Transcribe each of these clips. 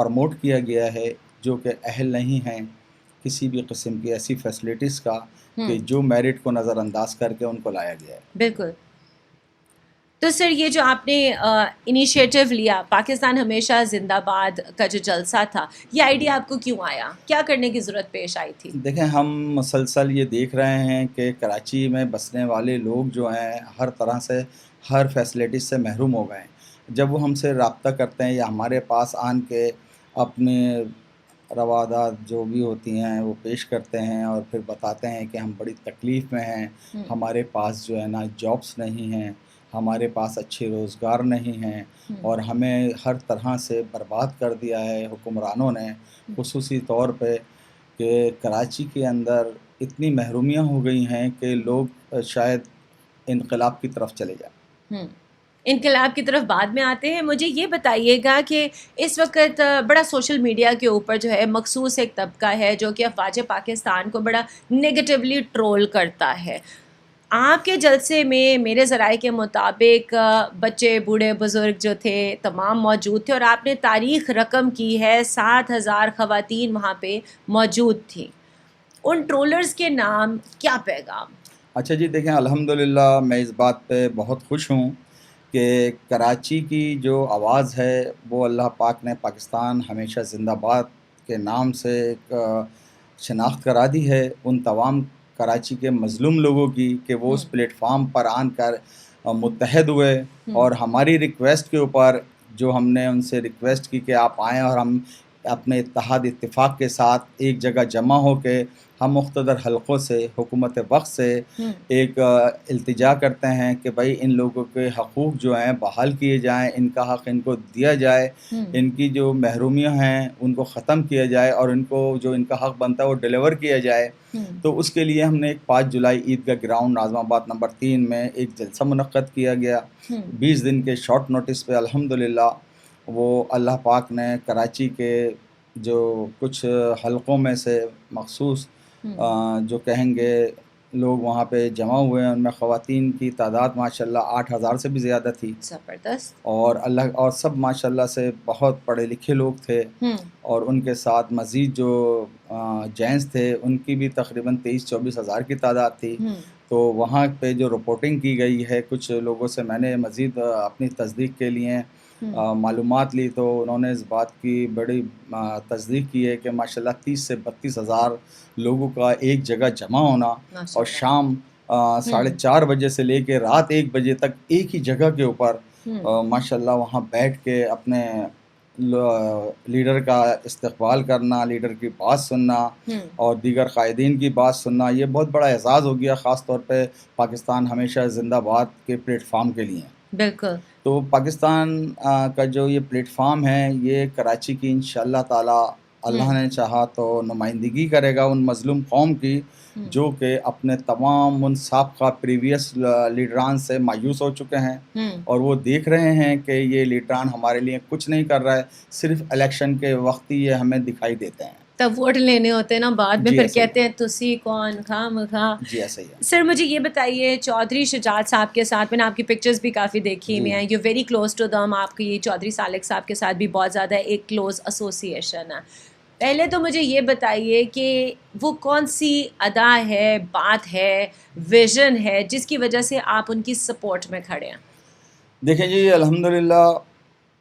Promote کیا گیا ہے جو کہ اہل نہیں ہیں کسی بھی قسم کی ایسی فیسلٹیز کا کہ جو میرٹ کو نظر انداز کر کے ان کو لایا گیا ہے. بالکل. تو سر یہ جو آپ نے انیشیٹو لیا پاکستان ہمیشہ زندہ باد کا جو جلسہ تھا، یہ آئیڈیا آپ کو کیوں آیا؟ کیا کرنے کی ضرورت پیش آئی تھی؟ دیکھیں ہم مسلسل یہ دیکھ رہے ہیں کہ کراچی میں بسنے والے لوگ جو ہیں ہر طرح سے ہر فیسلٹیز سے محروم ہو گئے ہیں. جب وہ ہم سے رابطہ کرتے ہیں یا ہمارے پاس آن کے اپنے روادات جو بھی ہوتی ہیں وہ پیش کرتے ہیں اور پھر بتاتے ہیں کہ ہم بڑی تکلیف میں ہیں، ہمارے پاس جو ہے نا جابس نہیں ہیں، ہمارے پاس اچھے روزگار نہیں ہیں اور ہمیں ہر طرح سے برباد کر دیا ہے حکمرانوں نے، خصوصی طور پہ کہ کراچی کے اندر اتنی محرومیاں ہو گئی ہیں کہ لوگ شاید انقلاب کی طرف چلے جائیں. انقلاب کی طرف بعد میں آتے ہیں. مجھے یہ بتائیے گا کہ اس وقت بڑا سوشل میڈیا کے اوپر جو ہے مخصوص ایک طبقہ ہے جو کہ افواج پاکستان کو بڑا نگیٹیولی ٹرول کرتا ہے. آپ کے جلسے میں میرے ذرائع کے مطابق بچے بوڑھے بزرگ جو تھے تمام موجود تھے اور آپ نے تاریخ رقم کی ہے 7,000 خواتین وہاں پہ موجود تھیں. ان ٹرولرز کے نام کیا پیغام؟ اچھا جی دیکھیں الحمدللہ میں اس بات پہ بہت خوش ہوں کہ کراچی کی جو آواز ہے وہ اللہ پاک نے پاکستان ہمیشہ زندہ باد کے نام سے ایک شناخت کرا دی ہے ان تمام کراچی کے مظلوم لوگوں کی کہ وہ اس پلیٹ فارم پر آن کر متحد ہوئے اور ہماری ریکویسٹ کے اوپر جو ہم نے ان سے ریکویسٹ کی کہ آپ آئیں اور ہم اپنے اتحاد اتفاق کے ساتھ ایک جگہ جمع ہو کے ہم مقتدر حلقوں سے حکومت وقت سے ایک التجا کرتے ہیں کہ بھائی ان لوگوں کے حقوق جو ہیں بحال کیے جائیں، ان کا حق ان کو دیا جائے، ان کی جو محرومیاں ہیں ان کو ختم کیا جائے اور ان کو جو ان کا حق بنتا ہے وہ ڈیلیور کیا جائے. تو اس کے لیے ہم نے ایک 5 جولائی عیدگاہ گراؤنڈ ناظم آباد نمبر 3 میں ایک جلسہ منعقد کیا گیا. 20 دن کے شارٹ نوٹس پہ الحمدللہ وہ اللہ پاک نے کراچی کے جو کچھ حلقوں میں سے مخصوص جو کہیں گے لوگ وہاں پہ جمع ہوئے ہیں، ان میں خواتین کی تعداد ماشاءاللہ 8,000 سے بھی زیادہ تھی. زبردست. اور سب ماشاءاللہ سے بہت پڑھے لکھے لوگ تھے اور ان کے ساتھ مزید جو جینٹس تھے ان کی بھی تقریباً 23-24 ہزار کی تعداد تھی. تو وہاں پہ جو رپورٹنگ کی گئی ہے کچھ لوگوں سے میں نے مزید اپنی تصدیق کے لیے معلومات لی تو انہوں نے اس بات کی بڑی تصدیق کی ہے کہ ماشاءاللہ 30 سے 32 ہزار لوگوں کا ایک جگہ جمع ہونا اور شام 4:30 بجے سے لے کے رات 1 بجے تک ایک ہی جگہ کے اوپر ماشاءاللہ وہاں بیٹھ کے اپنے لیڈر کا استقبال کرنا، لیڈر کی بات سننا اور دیگر قائدین کی بات سننا، یہ بہت بڑا اعزاز ہو گیا خاص طور پہ پاکستان ہمیشہ زندہ باد کے پلیٹ فارم کے لیے. بالکل. تو پاکستان کا جو یہ پلیٹ فارم ہے یہ کراچی کی انشاءاللہ تعالی اللہ نے چاہا تو نمائندگی کرے گا ان مظلوم قوم کی جو کہ اپنے تمام ان سابقہ پریویس لیڈران سے مایوس ہو چکے ہیں اور وہ دیکھ رہے ہیں کہ یہ لیڈران ہمارے لیے کچھ نہیں کر رہا ہے، صرف الیکشن کے وقت ہی یہ ہمیں دکھائی دیتے ہیں. تب ووٹ لینے ہوتے ہیں نا بعد میں پھر کہتے ہیں تسی کون خام خواہ. جی ایسا ہی ہے. سر مجھے یہ بتائیے چودھری شجاعت صاحب کے ساتھ میں نے آپ کی پکچرز بھی کافی دیکھی ہوئی ہیں، you very close to them, آپ کی چودھری سالک صاحب کے ساتھ بھی بہت زیادہ ایک کلوز ایسوسیشن ہے. پہلے تو مجھے یہ بتائیے کہ وہ کون سی ادا ہے، بات ہے، ویژن ہے جس کی وجہ سے آپ ان کی سپورٹ میں کھڑے ہیں؟ دیکھیں جی الحمدللہ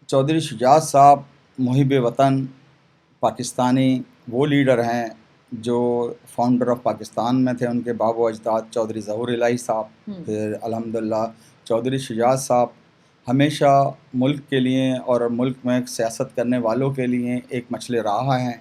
چودھری شجاعت صاحب محب وطن پاکستانی وہ لیڈر ہیں جو فاؤنڈر آف پاکستان میں تھے، ان کے باب و اجداد چودھری ظہور الہی صاحب. پھر الحمدللہ چودھری شجاعت صاحب ہمیشہ ملک کے لیے اور ملک میں سیاست کرنے والوں کے لیے ایک مچھلے راہ ہیں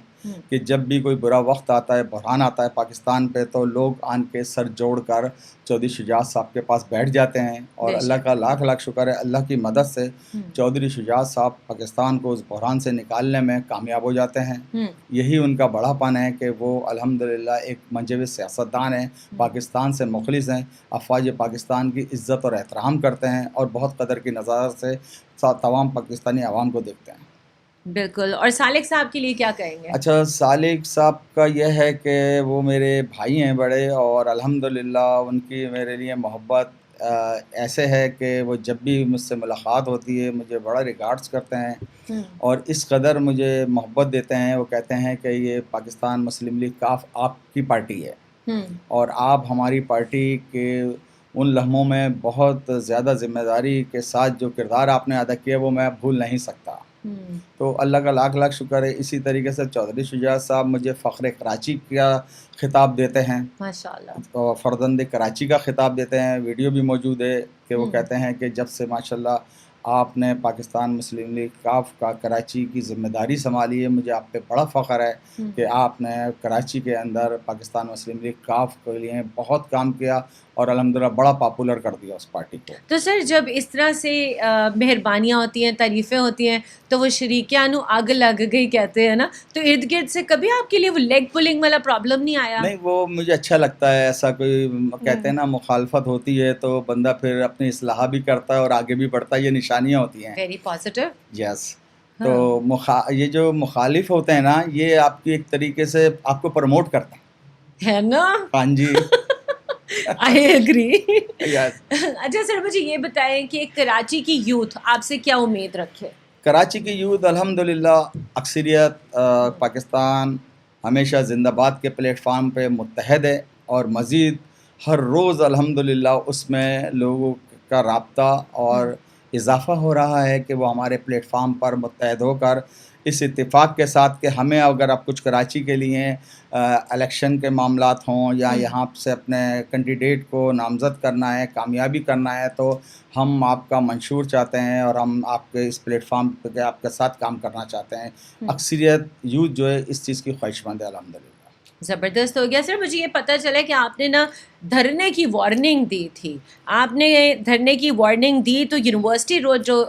کہ جب بھی کوئی برا وقت آتا ہے، بحران آتا ہے پاکستان پہ، تو لوگ آن کے سر جوڑ کر چودھری شجاعت صاحب کے پاس بیٹھ جاتے ہیں اور اللہ کا لاکھ لاکھ شکر ہے اللہ کی مدد سے چودھری شجاعت صاحب پاکستان کو اس بحران سے نکالنے میں کامیاب ہو جاتے ہیں. یہی ان کا بڑا پن ہے کہ وہ الحمدللہ ایک منجوِ سیاستدان ہیں، پاکستان سے مخلص ہیں، افواج پاکستان کی عزت اور احترام کرتے ہیں اور بہت قدر کی نظر سے تمام پاکستانی عوام کو دیکھتے ہیں. بالکل. اور سالک صاحب کے لیے کیا کہیں گے؟ اچھا سالک صاحب کا یہ ہے کہ وہ میرے بھائی ہیں بڑے اور الحمدللہ ان کی میرے لیے محبت ایسے ہے کہ وہ جب بھی مجھ سے ملاقات ہوتی ہے مجھے بڑا ریگارڈس کرتے ہیں اور اس قدر مجھے محبت دیتے ہیں. وہ کہتے ہیں کہ یہ پاکستان مسلم لیگ کاف آپ کی پارٹی ہے اور آپ ہماری پارٹی کے ان لمحوں میں بہت زیادہ ذمہ داری کے ساتھ جو کردار آپ نے ادا کیا وہ میں بھول نہیں سکتا. تو اللہ کا لاکھ لاکھ شکر ہے. اسی طریقے سے چودھری شجاعت صاحب مجھے فخر کراچی کا خطاب دیتے ہیں, ماشاءاللہ, فرزند کراچی کا خطاب دیتے ہیں. ویڈیو بھی موجود ہے کہ وہ کہتے ہیں کہ جب سے ماشاءاللہ آپ نے پاکستان مسلم لیگ کاف کا کراچی کی ذمہ داری سنبھالی ہے مجھے آپ پہ بڑا فخر ہے کہ آپ نے کراچی کے اندر پاکستان مسلم لیگ کاف کے لیے بہت کام کیا اور الحمدللہ بڑا پاپولر کر دیا اس پارٹی کو. تو سر جب اس طرح سے مہربانیاں ہوتی ہیں, تعریفیں ہوتی ہیں, تو وہ شریکانو آگ لگ گئی کہتے ہیں نا, تو ارد گرد سے کبھی آپ کے لیے وہ لیگ پولنگ والا پرابلم نہیں آیا؟ نہیں, وہ مجھے اچھا لگتا ہے. ایسا کوئی کہتے ہیں نا مخالفت ہوتی ہے تو بندہ پھر اپنی اصلاح بھی کرتا ہے اور آگے بھی بڑھتا ہے, یہ نشانیاں ہوتی ہیں. Very positive. یس. تو یہ جو مخالف ہوتے ہیں نا یہ آپ کی ایک طریقے سے آپ کو پروموٹ کرتے ہیں, ہے نا. ہاں جی. I agree. یس. اچھا سر مجھے یہ بتائیں کہ کراچی کی یوتھ آپ سے کیا امید رکھے؟ کراچی کی یوتھ الحمدللہ اکثریت پاکستان ہمیشہ زندہ باد کے پلیٹ فارم پہ متحد ہے اور مزید ہر روز الحمدللہ اس میں لوگوں کا رابطہ اور اضافہ ہو رہا ہے کہ وہ ہمارے پلیٹ فارم پر متحد ہو کر اس اتفاق کے ساتھ کہ ہمیں اگر آپ کچھ کراچی کے لیے الیکشن کے معاملات ہوں یا یہاں سے اپنے کینڈیڈیٹ کو نامزد کرنا ہے, کامیابی کرنا ہے, تو ہم آپ کا منشور چاہتے ہیں اور ہم آپ کے اس پلیٹ فارم پہ آپ کے ساتھ کام کرنا چاہتے ہیں. اکثریت یوتھ جو ہے اس چیز کی خواہش مند ہے الحمدللہ. زبردست ہو گیا. سر مجھے یہ پتہ چلا کہ آپ نے نا دھرنے کی وارننگ دی تھی. آپ نے دھرنے کی وارننگ دی تو یونیورسٹی روڈ جو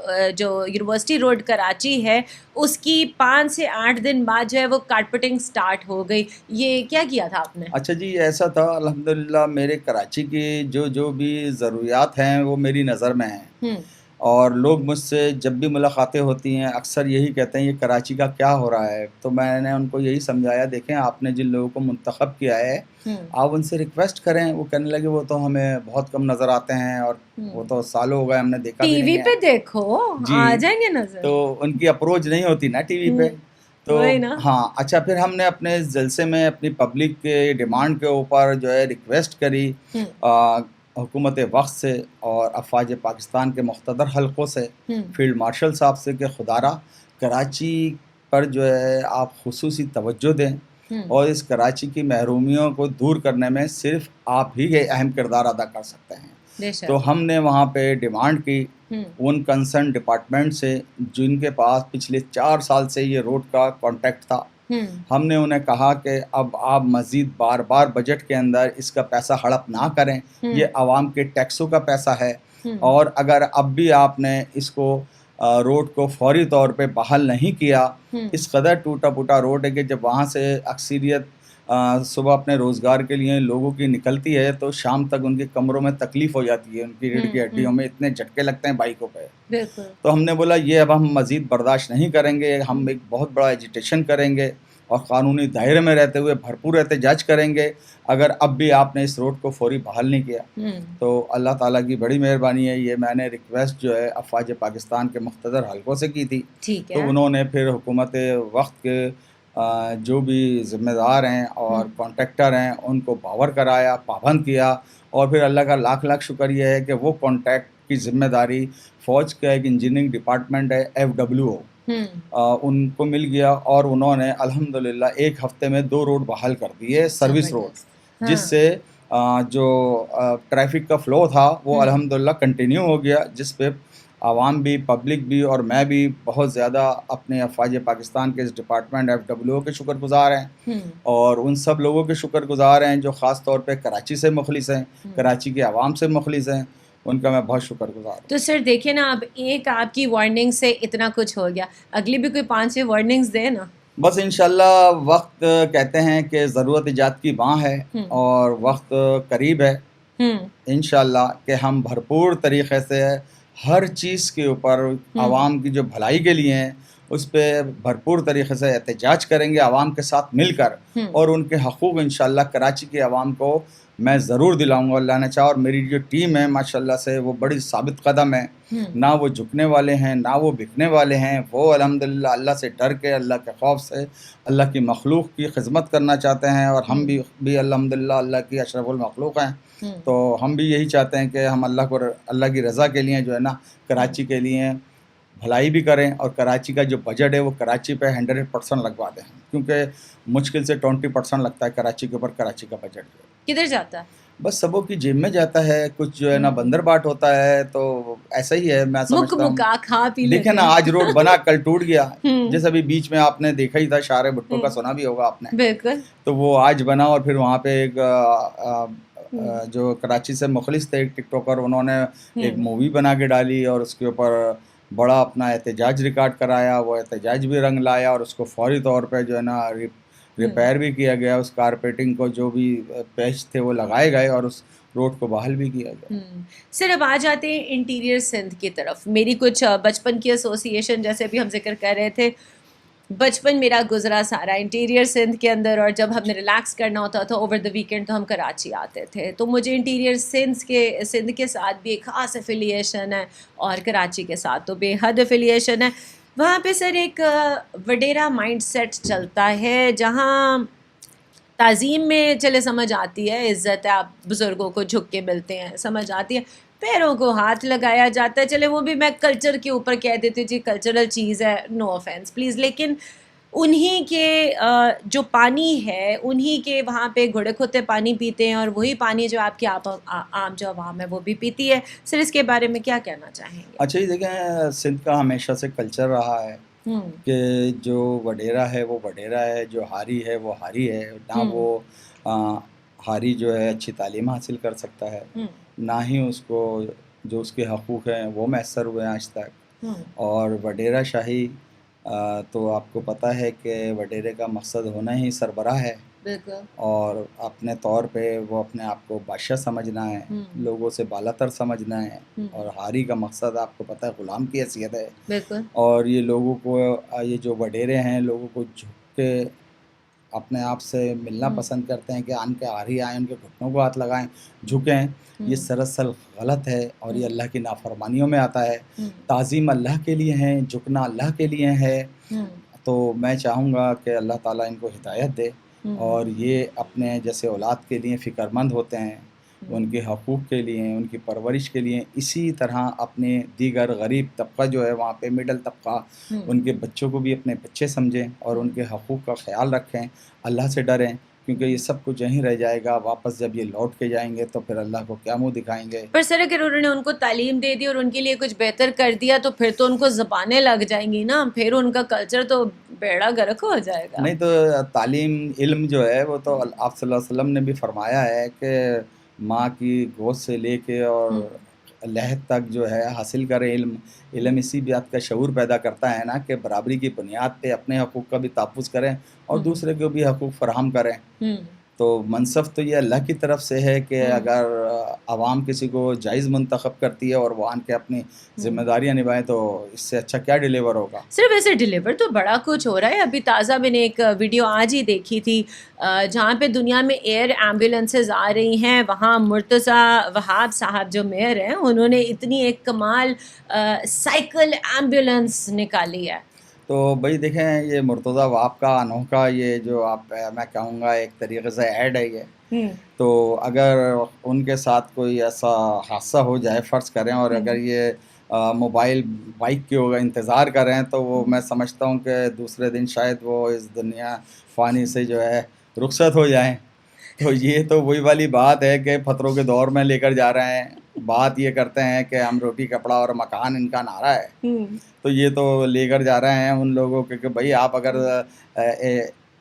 یونیورسٹی روڈ کراچی ہے اس کی 5 سے 8 دن بعد جو ہے وہ کارپیٹنگ سٹارٹ ہو گئی. یہ کیا کیا تھا آپ نے؟ اچھا جی, ایسا تھا الحمدللہ میرے کراچی کی جو بھی ضروریات ہیں وہ میری نظر میں ہیں اور لوگ مجھ سے جب بھی ملاقاتیں ہوتی ہیں اکثر یہی کہتے ہیں یہ کراچی کا کیا ہو رہا ہے. تو میں نے ان کو یہی سمجھایا, دیکھیں آپ نے جن لوگوں کو منتخب کیا ہے آپ ان سے ریکویسٹ کریں. وہ کہنے لگے وہ تو ہمیں بہت کم نظر آتے ہیں اور وہ تو سالوں ہو گئے ہم نے دیکھا بھی ٹی وی پہ دیکھو آ جائیں گے نظر. تو ان کی اپروچ نہیں ہوتی نا ٹی وی پہ. تو ہاں اچھا, پھر ہم نے اپنے جلسے میں اپنی پبلک کے ڈیمانڈ کے اوپر جو ہے ریکویسٹ کری حکومت وقت سے اور افواج پاکستان کے مقتدر حلقوں سے, فیلڈ مارشل صاحب سے کہ خدارہ کراچی پر جو ہے آپ خصوصی توجہ دیں اور اس کراچی کی محرومیوں کو دور کرنے میں صرف آپ ہی یہ اہم کردار ادا کر سکتے ہیں. تو ہم نے وہاں پہ ڈیمانڈ کی ان کنسرن ڈپارٹمنٹ سے جن کے پاس پچھلے 4 سال سے یہ روڈ کا کانٹیکٹ تھا. ہم نے انہیں کہا کہ اب آپ مزید بار بار بجٹ کے اندر اس کا پیسہ ہڑپ نہ کریں, یہ عوام کے ٹیکسوں کا پیسہ ہے اور اگر اب بھی آپ نے اس کو روڈ کو فوری طور پہ بحال نہیں کیا, اس قدر ٹوٹا پھوٹا روڈ ہے کہ جب وہاں سے اکثریت صبح اپنے روزگار کے لیے لوگوں کی نکلتی ہے تو شام تک ان کے کمروں میں تکلیف ہو جاتی ہے, ان کی ریڑھ کی ہڈیوں میں اتنے جھٹکے لگتے ہیں بائکوں پہ. تو ہم نے بولا یہ اب ہم مزید برداشت نہیں کریں گے, ہم ایک بہت بڑا ایجیٹیشن کریں گے اور قانونی دائرے میں رہتے ہوئے بھرپور احتجاج کریں گے اگر اب بھی آپ نے اس روڈ کو فوری بحال نہیں کیا. تو اللہ تعالیٰ کی بڑی مہربانی ہے, یہ میں نے ریکویسٹ جو ہے افواج پاکستان کے مقتدر حلقوں سے کی تھی. تو انہوں نے پھر حکومت وقت کے جو بھی ذمہ دار ہیں اور کانٹریکٹر ہیں ان کو باور کرایا, پابند کیا اور پھر اللہ کا لاکھ لاکھ شکر یہ ہے کہ وہ کانٹریکٹ کی ذمہ داری فوج کا ایک انجینئرنگ ڈپارٹمنٹ ہے FWO ان کو مل گیا اور انہوں نے الحمدللہ 1 ہفتے میں 2 روڈ بحال کر دیے سروس روڈ, جس سے جو ٹریفک کا فلو تھا وہ الحمدللہ کنٹینیو ہو گیا, جس پہ عوام بھی پبلک بھی اور میں بھی بہت زیادہ اپنے افواج پاکستان کے اس ڈپارٹمنٹ FWO کے شکر گزار ہیں اور ان سب لوگوں کے شکر گزار ہیں جو خاص طور پہ کراچی سے مخلص ہیں, کراچی کے عوام سے مخلص ہیں, ان کا میں بہت شکر گزار ہوں. تو سر دیکھیں نا اب ایک آپ کی وارننگ سے اتنا کچھ ہو گیا, اگلی بھی کوئی 5-6 وارننگز دے نا. بس انشاءاللہ وقت کہتے ہیں کہ ضرورت ایجاد کی باں ہے اور وقت قریب ہے انشاءاللہ کہ ہم بھرپور طریقے سے ہر چیز کے اوپر عوام کی جو بھلائی کے لیے ہیں اس پہ بھرپور طریقے سے احتجاج کریں گے عوام کے ساتھ مل کر, اور ان کے حقوق انشاءاللہ کراچی کی عوام کو میں ضرور دلاؤں گا اللہ نے چاہا. اور میری جو ٹیم ہے ماشاءاللہ سے وہ بڑی ثابت قدم ہے, نہ وہ جھکنے والے ہیں نہ وہ بکنے والے ہیں. وہ الحمدللہ اللہ سے ڈر کے, اللہ کے خوف سے اللہ کی مخلوق کی خدمت کرنا چاہتے ہیں, اور ہم بھی الحمدللہ اللہ کی اشرف المخلوق ہیں. تو ہم بھی یہی چاہتے ہیں کہ ہم اللہ کی رضا کے لیے جو ہے نا کراچی کے لیے بھلائی بھی کریں, اور کراچی کا جو بجٹ ہے وہ کراچی پہ 100% لگوا دیں, کیونکہ مشکل سے 20% لگتا ہے کراچی کے اوپر. کراچی کا بجٹ جو کدھر جاتا ہے؟ بس سبوں کی جیب میں جاتا ہے, کچھ جو ہے نا بندر باٹ ہوتا ہے, تو ایسا ہی ہے میں سمجھتا ہوں. کھا پی دیکھیں نا آج روڈ بنا کل ٹوٹ گیا, جیسے ابھی بیچ میں آپ نے دیکھا ہی تھا شارع بھٹو کا, سنا بھی ہوگا آپ نے. بالکل. تو وہ آج بنا, اور پھر وہاں پہ ایک جو کراچی سے مخلص تھے ایک ٹک ٹاکر, انہوں نے ایک مووی بنا کے ڈالی اور اس کے اوپر بڑا اپنا احتجاج ریکارڈ کرایا. وہ احتجاج بھی رنگ لایا, اور اس کو فوری طور پہ جو ہے نا ریپیئر بھی کیا گیا. اس کارپیٹنگ کو جو بھی پیچ تھے وہ لگائے گئے, اور اس روڈ کو بحال بھی کیا گیا. سر اب آ جاتے ہیں انٹیریئر سندھ کی طرف. میری کچھ بچپن کی ایسوسی ایشن, جیسے ابھی ہم ذکر کر رہے تھے, بچپن میرا گزرا سارا انٹیریئر سندھ کے اندر, اور جب ہم نے ریلیکس کرنا ہوتا تھا اوور دا ویکینڈ تو ہم کراچی آتے تھے. تو مجھے انٹیریئر سندھ کے ساتھ بھی ایک خاص افیلیشن ہے, اور کراچی کے ساتھ تو بے حد افیلیشن ہے. وہاں پہ سر ایک وڈیرا مائنڈ سیٹ چلتا ہے, جہاں تعظیم میں چلے سمجھ آتی ہے, عزت ہے, آپ بزرگوں کو جھک کے ملتے ہیں, سمجھ آتی ہے. پیروں کو ہاتھ لگایا جاتا ہے, چلے وہ بھی میں کلچر کے اوپر کہہ دیتی ہوں جی کلچرل چیز ہے, نو آفینس پلیز, لیکن انہی کے جو پانی ہے انہی کے وہاں پہ گھوڑے کھوتے پانی پیتے ہیں, اور وہی پانی جو آپ کی عام جو عوام ہے وہ بھی پیتی ہے. سر اس کے بارے میں کیا کہنا چاہیں گے؟ اچھا, یہ دیکھیں سندھ کا ہمیشہ سے کلچر رہا ہے کہ جو وڈیرا ہے وہ وڈیرا ہے, جو ہاری ہے وہ ہاری ہے. نہ وہ ہاری جو ہے اچھی تعلیم حاصل کر سکتا ہے, نہ ہی اس کو جو اس کے حقوق ہیں وہ میسر ہوئے ہیں آج تک. اور وڈیرا شاہی تو آپ کو پتہ ہے کہ وڈیرے کا مقصد ہونا ہی سربراہ ہے, اور اپنے طور پہ وہ اپنے آپ کو بادشاہ سمجھنا ہے, لوگوں سے بالا تر سمجھنا ہے. اور ہاری کا مقصد آپ کو پتہ ہے غلام کی حیثیت ہے. اور یہ لوگوں کو, یہ جو وڈیرے ہیں لوگوں کو جھک کے اپنے آپ سے ملنا پسند کرتے ہیں کہ آن کے ہاری آئیں, ان کے گھٹنوں کو ہاتھ لگائیں, جھکیں. یہ سراسر غلط ہے, اور یہ اللہ کی نافرمانیوں میں آتا ہے. تعظیم اللہ کے لیے ہے, جھکنا اللہ کے لیے ہے. تو میں چاہوں گا کہ اللہ تعالیٰ ان کو ہدایت دے, اور یہ اپنے جیسے اولاد کے لیے فکر مند ہوتے ہیں, ان کے حقوق کے لیے, ان کی پرورش کے لیے, اسی طرح اپنے دیگر غریب طبقہ جو ہے وہاں پہ مڈل طبقہ, ان کے بچوں کو بھی اپنے بچے سمجھیں, اور ان کے حقوق کا خیال رکھیں, اللہ سے ڈریں, کیونکہ یہ سب کچھ یہیں رہ جائے گا. واپس جب یہ لوٹ کے جائیں گے تو پھر اللہ کو کیا منہ دکھائیں گے. پر سر اگر انہوں نے ان کو تعلیم دے دی اور ان کے لیے کچھ بہتر کر دیا تو پھر تو ان کو زبانیں لگ جائیں گی نا, پھر ان کا کلچر تو بیڑا گرک ہو جائے گا. نہیں تو تعلیم علم جو ہے وہ تو آپ صلی اللہ علیہ وسلم نے بھی فرمایا ہے کہ ماں کی گود سے لے کے اور لحد تک جو ہے حاصل کرے علم. علم اسی بات کا شعور پیدا کرتا ہے نا کہ برابری کی بنیاد پہ اپنے حقوق کا بھی تحفظ کریں اور دوسرے کو بھی حقوق فراہم کریں. تو منصف تو یہ اللہ کی طرف سے ہے کہ اگر عوام کسی کو جائز منتخب کرتی ہے اور وہ آن کے اپنی ذمہ داریاں نبھائیں تو اس سے اچھا کیا ڈیلیور ہوگا. صرف ایسے ڈیلیور تو بڑا کچھ ہو رہا ہے. ابھی تازہ میں نے ایک ویڈیو آج ہی دیکھی تھی جہاں پہ دنیا میں ایئر ایمبولینسز آ رہی ہیں. وہاں مرتضیٰ وہاب صاحب جو میئر ہیں انہوں نے اتنی ایک کمال سائیکل ایمبولینس نکالی ہے. تو بھائی دیکھیں یہ مرتضیٰ وہاب کا انوکھا یہ جو آپ میں کہوں گا ایک طریقے سے ایڈ ہے یہ. تو اگر ان کے ساتھ کوئی ایسا حادثہ ہو جائے فرض کریں اور اگر یہ موبائل بائک کے ہوگا انتظار کریں تو وہ میں سمجھتا ہوں کہ دوسرے دن شاید وہ اس دنیا فانی سے جو ہے رخصت ہو جائیں. تو یہ تو وہی والی بات ہے کہ پتھروں کے دور میں لے کر جا رہے ہیں. بات یہ کرتے ہیں کہ ہم روٹی کپڑا اور مکان ان کا نعرہ ہے. تو یہ تو لے کر جا رہے ہیں ان لوگوں کے کہ بھائی آپ اگر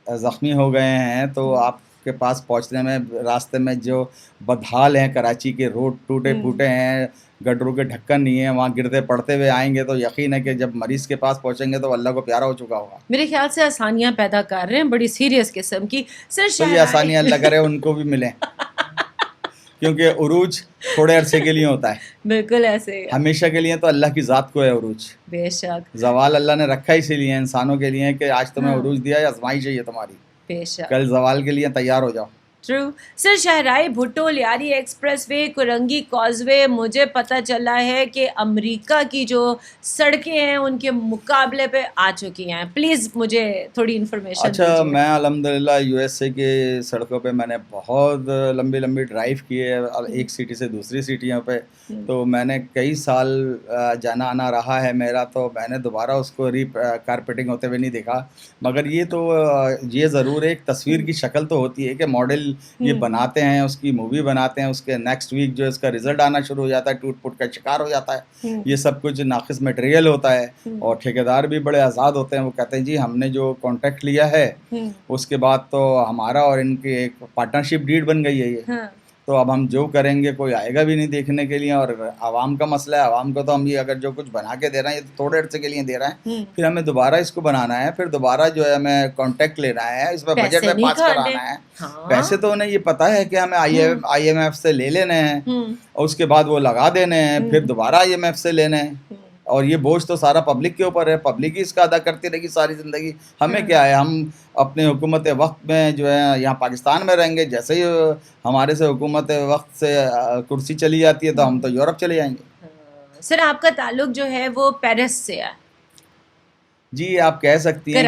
زخمی ہو گئے ہیں تو آپ کے پاس پہنچنے میں راستے میں جو بدحال ہیں کراچی کے روڈ ٹوٹے پھوٹے ہیں, گٹروں کے ڈھکن نہیں ہیں, وہاں گرتے پڑتے ہوئے آئیں گے تو یقین ہے کہ جب مریض کے پاس پہنچیں گے تو اللہ کو پیارا ہو چکا ہوگا. میرے خیال سے آسانیاں پیدا کر رہے ہیں بڑی سیریس قسم کی. سر یہ آسانیاں اللہ کرے ان کو بھی ملیں. کیونکہ عروج تھوڑے عرصے کے لیے ہوتا ہے, بالکل ایسے ہی ہے. ہمیشہ کے لیے تو اللہ کی ذات کو ہے عروج. بے شک زوال اللہ نے رکھا اسی لیے انسانوں کے لیے کہ آج تمہیں ہاں. عروج دیا ہے, آزمائش ہے یہ تمہاری, بے شک. کل زوال کے لیے تیار ہو جاؤ. ٹرو. سر شاہراہ Bhutto Lyari express way Korangi cause وے مجھے پتہ چلا ہے کہ امریکہ کی جو سڑکیں ہیں ان کے مقابلے پہ آ چکی ہیں. پلیز مجھے تھوڑی انفارمیشن اچھا, دیجیے. میں الحمدللہ یو ایس اے کے سڑکوں پہ میں نے بہت لمبی لمبی ڈرائیو کی ہے, ایک سٹی سے دوسری سٹیوں پہ, تو میں نے کئی سال جانا آنا رہا ہے میرا, تو میں نے دوبارہ اس کو کارپیٹنگ ہوتے ہوئے نہیں دیکھا. مگر یہ تو یہ ضرور ایک تصویر کی شکل تو ہوتی ہے کہ ماڈل یہ بناتے ہیں, اس کی مووی بناتے ہیں, اس کے نیکسٹ ویک جو اس کا رزلٹ آنا شروع ہو جاتا ہے, ٹوٹ پھوٹ کا شکار ہو جاتا ہے. یہ سب کچھ ناقص مٹیریل ہوتا ہے, اور ٹھیکیدار بھی بڑے آزاد ہوتے ہیں. وہ کہتے ہیں جی ہم نے جو کانٹریکٹ لیا ہے اس کے بعد تو ہمارا اور ان کی ایک پارٹنرشپ ڈیڈ بن گئی ہے یہ, تو اب ہم جو کریں گے کوئی آئے گا بھی نہیں دیکھنے کے لیے. اور عوام کا مسئلہ ہے, عوام کو تو ہم یہ اگر جو کچھ بنا کے دے رہے ہیں یہ تو تھوڑے عرصے کے لیے دے رہے ہیں, پھر ہمیں دوبارہ اس کو بنانا ہے, پھر دوبارہ جو ہے ہمیں کانٹیکٹ لینا ہے, اس پہ بجٹ میں پاس کرانا ہے. پیسے تو انہیں یہ پتا ہے کہ ہمیں آئی ایم ایف سے لے لینے ہیں, اور اس کے بعد وہ لگا دینے ہیں, پھر دوبارہ آئی ایم ایف سے لینے ہیں, اور یہ بوجھ تو سارا پبلک کے اوپر ہے. پبلک ہی اس کا ادا کرتی رہے گی ساری زندگی. ہمیں کیا ہے, ہم اپنے حکومت وقت میں جو ہے یہاں پاکستان میں رہیں گے, جیسے ہی ہمارے سے حکومت وقت سے کرسی چلی جاتی ہے تو ہم تو یورپ چلے جائیں گے. سر آپ کا تعلق جو ہے وہ پیرس سے ہے. جی آپ کہہ سکتی ہیں,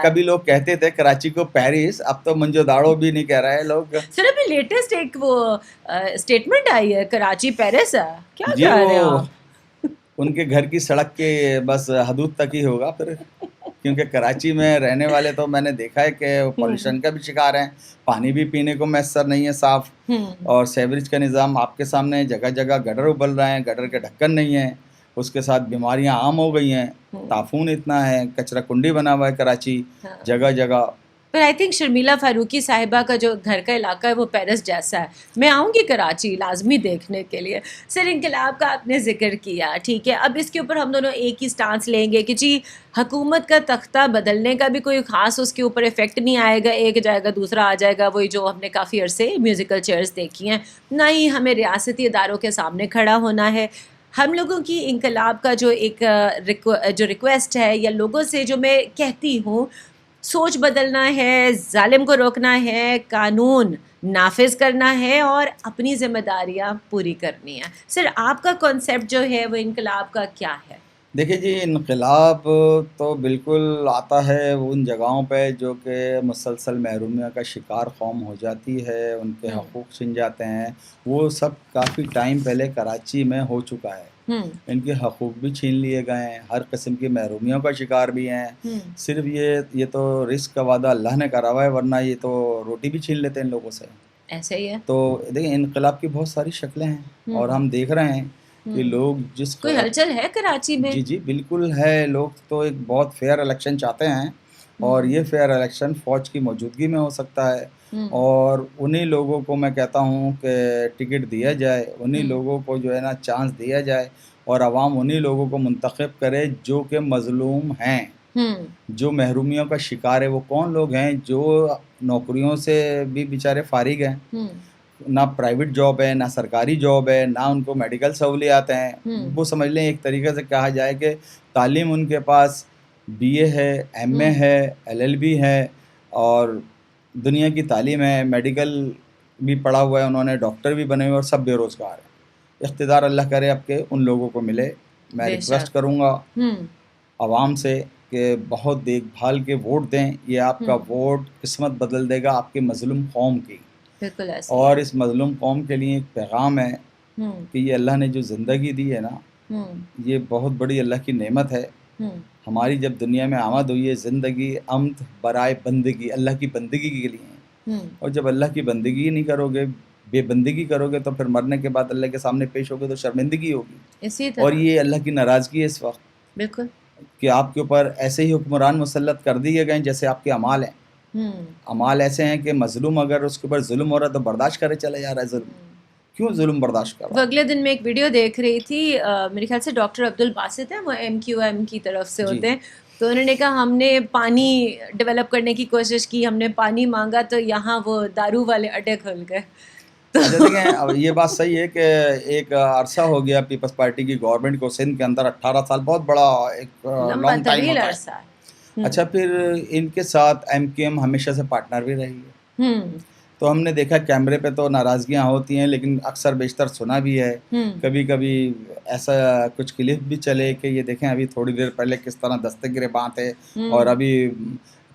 کبھی لوگ کہتے تھے کراچی کو پیرس, اب تو منجو داڑو بھی نہیں کہہ رہے لوگ. سر ابھی لیٹسٹ ایک وہ اسٹیٹمنٹ آئی ہے کراچی پیرس ہے, کیا جی کہہ رہے ہیں آپ؟ ان کے گھر کی سڑک کے بس حدود تک ہی ہوگا پھر, کیونکہ کراچی میں رہنے والے تو میں نے دیکھا ہے کہ پولوشن کا بھی شکار ہیں, پانی بھی پینے کو میسر نہیں ہے صاف, اور سیوریج کا نظام آپ کے سامنے, جگہ جگہ گٹر ابل رہے ہیں, گٹر کے ڈھکن نہیں ہیں, اس کے ساتھ بیماریاں عام ہو گئی ہیں, طاعون اتنا ہے, کچرا کنڈی بنا ہوا ہے کراچی جگہ جگہ. پر آئی تھنک شرمیلا فاروقی صاحبہ کا جو گھر کا علاقہ ہے وہ پیرس جیسا ہے. میں آؤں گی کراچی لازمی دیکھنے کے لیے. سر انقلاب کا آپ نے ذکر کیا, ٹھیک ہے, اب اس کے اوپر ہم دونوں ایک ہی سٹانس لیں گے کہ جی حکومت کا تختہ بدلنے کا بھی کوئی خاص اس کے اوپر افیکٹ نہیں آئے گا, ایک جائے گا دوسرا آ جائے گا, وہی جو ہم نے کافی عرصے میوزیکل چیئرز دیکھی ہیں. نہ ہی ہمیں ریاستی اداروں کے سامنے کھڑا ہونا ہے. ہم لوگوں کی انقلاب کا جو ایک جو ریکویسٹ ہے, یا لوگوں سے جو میں کہتی ہوں, سوچ بدلنا ہے, ظالم کو روکنا ہے, قانون نافذ کرنا ہے, اور اپنی ذمہ داریاں پوری کرنی ہیں. سر آپ کا کانسیپٹ جو ہے وہ انقلاب کا کیا ہے؟ دیکھیے جی, انقلاب تو بالکل آتا ہے ان جگہوں پہ جو کہ مسلسل محرومیت کا شکار قوم ہو جاتی ہے, ان کے حقوق چھن جاتے ہیں. وہ سب کافی ٹائم پہلے کراچی میں ہو چکا ہے. ان کے حقوق بھی چھین لیے گئے ہیں, ہر قسم کی محرومیوں کا شکار بھی ہیں. صرف یہ تو رزق کا وعدہ اللہ نے کرا ہوا ہے, ورنہ یہ تو روٹی بھی چھین لیتے ہیں ان لوگوں سے. ایسے ہی ہے. تو دیکھیں انقلاب کی بہت ساری شکلیں ہیں, اور ہم دیکھ رہے ہیں کہ لوگ جس کوئی ہلچل ہے کراچی میں. جی بالکل ہے. لوگ تو ایک بہت فیئر الیکشن چاہتے ہیں, اور یہ فیئر الیکشن فوج کی موجودگی میں ہو سکتا ہے, اور انہی لوگوں کو میں کہتا ہوں کہ ٹکٹ دیا جائے, انہی لوگوں کو جو ہے نا چانس دیا جائے, اور عوام انہی لوگوں کو منتخب کرے جو کہ مظلوم ہیں, جو محرومیوں کا شکار ہے. وہ کون لوگ ہیں؟ جو نوکریوں سے بھی بیچارے فارغ ہیں, نہ پرائیویٹ جاب ہے, نہ سرکاری جاب ہے, نہ ان کو میڈیکل سہولیات ہیں. وہ سمجھ لیں ایک طریقے سے کہا جائے کہ تعلیم ان کے پاس بی اے ہے, ایم اے ہے, ایل ایل بی ہے, اور دنیا کی تعلیم ہے, میڈیکل بھی پڑھا ہوا ہے انہوں نے, ڈاکٹر بھی بنے ہوئے, اور سب بے روزگار ہیں. اقتدار اللہ کرے اب کے ان لوگوں کو ملے. میں ریکویسٹ کروں گا عوام سے کہ بہت دیکھ بھال کے ووٹ دیں. یہ آپ کا ووٹ قسمت بدل دے گا آپ کے مظلوم قوم کی. بالکل ایسے. اور اس مظلوم قوم کے لیے ایک پیغام ہے کہ یہ اللہ نے جو زندگی دی ہے نا, یہ بہت بڑی اللہ کی نعمت ہے. ہماری جب دنیا میں آمد ہوئی ہے, زندگی امت برائے بندگی, اللہ کی بندگی کے لیے. اور جب اللہ کی بندگی نہیں کرو گے, بے بندگی کرو گے, تو پھر مرنے کے بعد اللہ کے سامنے پیش ہوگے تو شرمندگی ہوگی. اسی طرح. اور یہ اللہ کی ناراضگی ہے اس وقت. بالکل. کہ آپ کے اوپر ایسے ہی حکمران مسلط کر دیے گئے جیسے آپ کے اعمال ہیں. اعمال ایسے ہیں کہ مظلوم اگر اس کے اوپر ظلم ہو رہا ہے تو برداشت کرے چلے جا رہا ہے. ظلم کیوں ظلم برداشت کر رہا ہے؟ اگلے دن میں ایک ویڈیو دیکھ رہی تھی, میرے خیال سے ڈاکٹر عبد الباسط ہیں, وہ MQM کی طرف سے ہوتے ہیں, تو انہوں نے کہا ہم نے پانی ڈیولپ کرنے کی کوشش کی, ہم نے پانی مانگا تو یہاں وہ دارو والے اڈے کھل گئے. اچھا دیکھیں اب یہ بات صحیح ہے کہ ایک عرصہ ہو گیا پیپلز پارٹی کی گورنمنٹ کو سندھ کے اندر 18 سال بہت بڑا ایک لمبا لانگ ٹائم طویل ہوتا عرصہ ہے. ہے. اچھا پھر ان کے ساتھ ایم کیو ایم ہمیشہ سے پارٹنر بھی رہی ہے. تو ہم نے دیکھا کیمرے پہ تو ناراضگیاں ہوتی ہیں لیکن اکثر بیشتر سنا بھی ہے. کبھی کبھی ایسا کچھ کلپ بھی چلے کہ یہ دیکھیں ابھی تھوڑی دیر پہلے کس طرح دستے گریباں تھے اور ابھی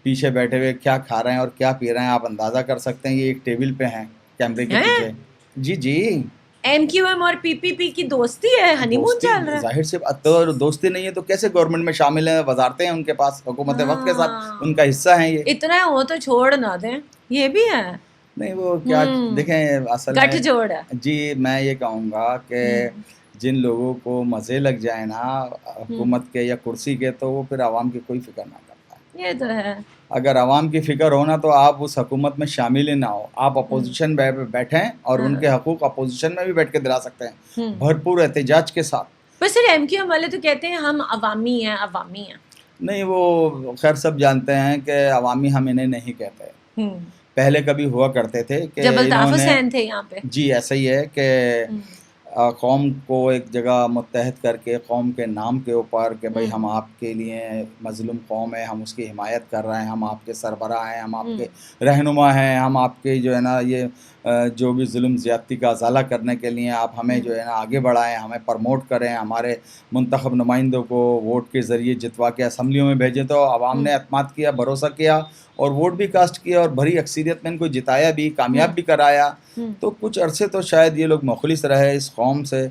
پیچھے بیٹھے ہوئے کیا کھا رہے ہیں اور کیا پی رہے ہیں آپ اندازہ کر سکتے ہیں. یہ ایک ٹیبل پہ ہیں کیمرے کے پیچھے. جی جی ایم کیو ایم اور پی پی پی کی دوستی ہے, ہنی مون چل رہا ہے. ظاہر سے تو دوستی نہیں ہے تو کیسے گورنمنٹ میں شامل ہیں, وزارتیں ہیں ان کے پاس, حکومت وقت کے ساتھ ان کا حصہ ہیں یہ. اتنا ہو تو چھوڑ نہ دیں, یہ بھی ہے. نہیں وہ کیا دیکھیں اصل گٹھ جوڑ ہے. جی میں یہ کہوں گا کہ جن لوگوں کو مزے لگ جائیں نا حکومت کے یا کرسی کے تو وہ پھر عوام کی کوئی فکر نہ کرتا ہے. یہ تو ہے. اگر عوام کی فکر ہونا تو آپ اس حکومت میں شامل ہی نہ ہو, آپ اپوزیشن بیٹھیں اور ان کے حقوق اپوزیشن میں بھی بیٹھ کے دلا سکتے ہیں بھرپور احتجاج کے ساتھ. بس صرف ایم کیو ایم والے تو کہتے ہیں ہم عوامی ہیں, عوامی ہیں. نہیں وہ خیر سب جانتے ہیں کہ عوامی ہم انہیں نہیں کہتے. پہلے کبھی ہوا کرتے تھے کہ جب الطاف حسین تھے یہاں پہ. جی ایسا ہی ہے کہ قوم کو ایک جگہ متحد کر کے قوم کے نام کے اوپر کہ بھائی ہم آپ کے لیے مظلوم قوم ہے, ہم اس کی حمایت کر رہے ہیں, ہم آپ کے سربراہ ہیں, ہم آپ کے رہنما ہیں, ہم آپ کے جو ہے نا یہ جو بھی ظلم زیادتی کا ازالہ کرنے کے لیے آپ ہمیں جو ہے نا آگے بڑھائیں, ہمیں پرموٹ کریں, ہمارے منتخب نمائندوں کو ووٹ کے ذریعے جتوا کے اسمبلیوں میں بھیجیں. تو عوام نے اعتماد کیا, بھروسہ کیا اور ووٹ بھی کاسٹ کیا اور بھری اکثریت میں ان کو جتایا بھی, کامیاب بھی کرایا. تو کچھ عرصے تو شاید یہ لوگ مخلص رہے اس قوم سے,